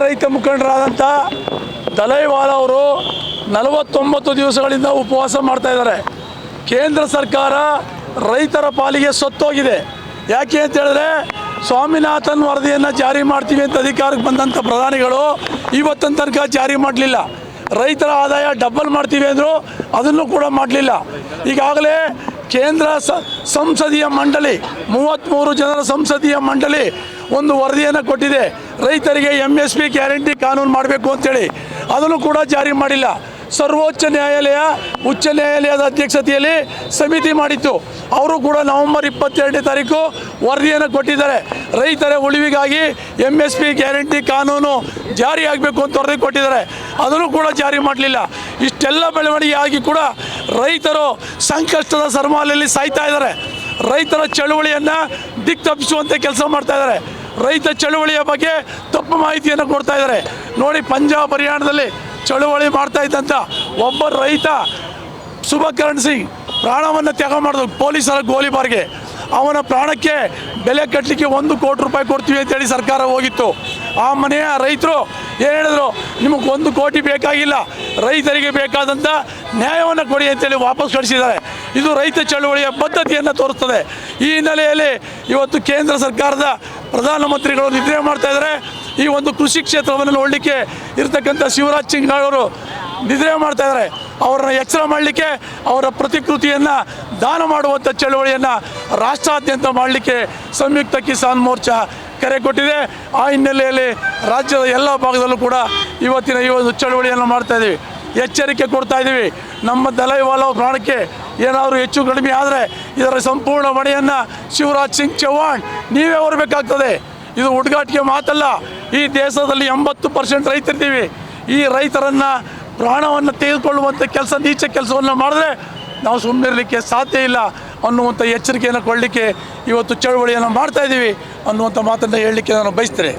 ರೈತ ಮುಖಂಡರಾದಂಥ ದಲೈವಾಲ ಅವರು 49 ದಿವಸಗಳಿಂದ ಉಪವಾಸ ಮಾಡ್ತಾ ಇದ್ದಾರೆ. ಕೇಂದ್ರ ಸರ್ಕಾರ ರೈತರ ಪಾಲಿಗೆ ಸತ್ತೋಗಿದೆ. ಯಾಕೆ ಅಂತ ಹೇಳಿದ್ರೆ ಸ್ವಾಮಿನಾಥನ್ ವರದಿಯನ್ನು ಜಾರಿ ಮಾಡ್ತೀವಿ ಅಂತ ಅಧಿಕಾರಕ್ಕೆ ಬಂದಂಥ ಪ್ರಧಾನಿಗಳು ಇವತ್ತಿನ ತನಕ ಜಾರಿ ಮಾಡಲಿಲ್ಲ. ರೈತರ ಆದಾಯ ಡಬಲ್ ಮಾಡ್ತೀವಿ ಅಂದರು, ಅದನ್ನು ಕೂಡ ಮಾಡಲಿಲ್ಲ. ಈಗಾಗಲೇ ಕೇಂದ್ರ ಸಂಸದೀಯ ಮಂಡಳಿ 33 ಜನರ ಸಂಸದೀಯ ಮಂಡಳಿ ಒಂದು ವರದಿಯನ್ನು ಕೊಟ್ಟಿದೆ. ರೈತರಿಗೆ MSP ಗ್ಯಾರಂಟಿ ಕಾನೂನು ಮಾಡಬೇಕು ಅಂತೇಳಿ, ಅದನ್ನು ಕೂಡ ಜಾರಿ ಮಾಡಿಲ್ಲ. ಸರ್ವೋಚ್ಚ ನ್ಯಾಯಾಲಯ ಉಚ್ಚ ನ್ಯಾಯಾಲಯದ ಅಧ್ಯಕ್ಷತೆಯಲ್ಲಿ ಸಮಿತಿ ಮಾಡಿತ್ತು. ಅವರು ಕೂಡ ನವೆಂಬರ್ 22ನೇ ತಾರೀಕು ವರದಿಯನ್ನು ಕೊಟ್ಟಿದ್ದಾರೆ. ರೈತರ ಉಳಿವಿಗಾಗಿ MSP ಗ್ಯಾರಂಟಿ ಕಾನೂನು ಜಾರಿಯಾಗಬೇಕು ಅಂತ ವರದಿ ಕೊಟ್ಟಿದ್ದಾರೆ, ಅದನ್ನು ಕೂಡ ಜಾರಿ ಮಾಡಲಿಲ್ಲ. ಇಷ್ಟೆಲ್ಲ ಬೆಳವಣಿಗೆ ಆಗಿ ಕೂಡ ರೈತರು ಸಂಕಷ್ಟದ ಸರಮಾಲೆಯಲ್ಲಿ ಸಾಯ್ತಾ ಇದ್ದಾರೆ. ರೈತರ ಚಳುವಳಿಯನ್ನು ದಿಕ್ತಪ್ಪಿಸುವಂತೆ ಕೆಲಸ ಮಾಡ್ತಾ ಇದ್ದಾರೆ. ರೈತ ಚಳುವಳಿಯ ಬಗ್ಗೆ ತಪ್ಪು ಮಾಹಿತಿಯನ್ನು ಕೊಡ್ತಾ ಇದ್ದಾರೆ. ನೋಡಿ, ಪಂಜಾಬ್ ಹರಿಯಾಣದಲ್ಲಿ ಚಳುವಳಿ ಮಾಡ್ತಾ ಇದ್ದಂಥ ಒಬ್ಬ ರೈತ ಸುಭಕರಣ್ ಸಿಂಗ್ ಪ್ರಾಣವನ್ನು ತ್ಯಾಗ ಮಾಡಿದ್ರು ಪೊಲೀಸರ ಗೋಲಿಬಾರ್ಗೆ. ಅವನ ಪ್ರಾಣಕ್ಕೆ ಬೆಲೆ ಕಟ್ಟಲಿಕ್ಕೆ 1 ಕೋಟಿ ರೂಪಾಯಿ ಕೊಡ್ತೀವಿ ಅಂತೇಳಿ ಸರ್ಕಾರ ಹೋಗಿತ್ತು. ಆ ಮನೆಯ ರೈತರು ಏನು ಹೇಳಿದ್ರು, ನಿಮಗೆ 1 ಕೋಟಿ ಬೇಕಾಗಿಲ್ಲ, ರೈತರಿಗೆ ಬೇಕಾದಂಥ ನ್ಯಾಯವನ್ನು ಕೊಡಿ ಅಂತೇಳಿ ವಾಪಸ್ ಕಳಿಸಿದ್ದಾರೆ. ಇದು ರೈತ ಚಳುವಳಿಯ ಬದ್ಧತೆಯನ್ನು ತೋರಿಸ್ತದೆ. ಈ ಹಿನ್ನೆಲೆಯಲ್ಲಿ ಇವತ್ತು ಕೇಂದ್ರ ಸರ್ಕಾರದ ಪ್ರಧಾನಮಂತ್ರಿಗಳು ನಿದ್ರೆ ಮಾಡ್ತಾ ಇದ್ದಾರೆ. ಈ ಒಂದು ಕೃಷಿ ಕ್ಷೇತ್ರವನ್ನು ನೋಡಲಿಕ್ಕೆ ಇರ್ತಕ್ಕಂಥ ಶಿವರಾಜ್ ಸಿಂಗ್ ಅವರು ನಿದ್ರೆ ಮಾಡ್ತಾ ಇದ್ದಾರೆ. ಅವರನ್ನು ಎಚ್ಚರ ಮಾಡಲಿಕ್ಕೆ ಅವರ ಪ್ರತಿಕೃತಿಯನ್ನು ದಾನ ಮಾಡುವಂಥ ಚಳುವಳಿಯನ್ನು ರಾಷ್ಟ್ರಾದ್ಯಂತ ಮಾಡಲಿಕ್ಕೆ ಸಂಯುಕ್ತ ಕಿಸಾನ್ ಮೋರ್ಚಾ ಕರೆ ಕೊಟ್ಟಿದೆ. ಆ ಹಿನ್ನೆಲೆಯಲ್ಲಿ ರಾಜ್ಯದ ಎಲ್ಲ ಭಾಗದಲ್ಲೂ ಕೂಡ ಇವತ್ತಿನ ಈ ಒಂದು ಚಳುವಳಿಯನ್ನು ಮಾಡ್ತಾಯಿದ್ದೀವಿ, ಎಚ್ಚರಿಕೆ ಕೊಡ್ತಾ ಇದ್ದೀವಿ. ನಮ್ಮ ದಲೈವಾಲ ಪ್ರಾಣಕ್ಕೆ ಏನಾದರೂ ಹೆಚ್ಚು ಕಡಿಮೆ ಆದರೆ ಇದರ ಸಂಪೂರ್ಣ ಹೊಣೆಯನ್ನು ಶಿವರಾಜ್ ಸಿಂಗ್ ಚೌಹಾಣ್ ನೀವೇ ಹೊರಬೇಕಾಗ್ತದೆ. ಇದು ಹುಡುಗಾಟಿಗೆ ಮಾತಲ್ಲ. ಈ ದೇಶದಲ್ಲಿ 80% ರೈತರಿದ್ದೀವಿ. ಈ ರೈತರನ್ನು ಪ್ರಾಣವನ್ನು ತೆಗೆದುಕೊಳ್ಳುವಂಥ ನೀಚ ಕೆಲಸವನ್ನು ಮಾಡಿದ್ರೆ ನಾವು ಸುಮ್ಮನಿರಲಿಕ್ಕೆ ಸಾಧ್ಯ ಇಲ್ಲ ಅನ್ನುವಂಥ ಎಚ್ಚರಿಕೆಯನ್ನು ಕೊಡಲಿಕ್ಕೆ ಇವತ್ತು ಚಳುವಳಿಯನ್ನು ಮಾಡ್ತಾಯಿದ್ದೀವಿ ಅನ್ನುವಂಥ ಮಾತನ್ನು ಹೇಳಲಿಕ್ಕೆ ನಾನು ಬಯಸ್ತೇನೆ.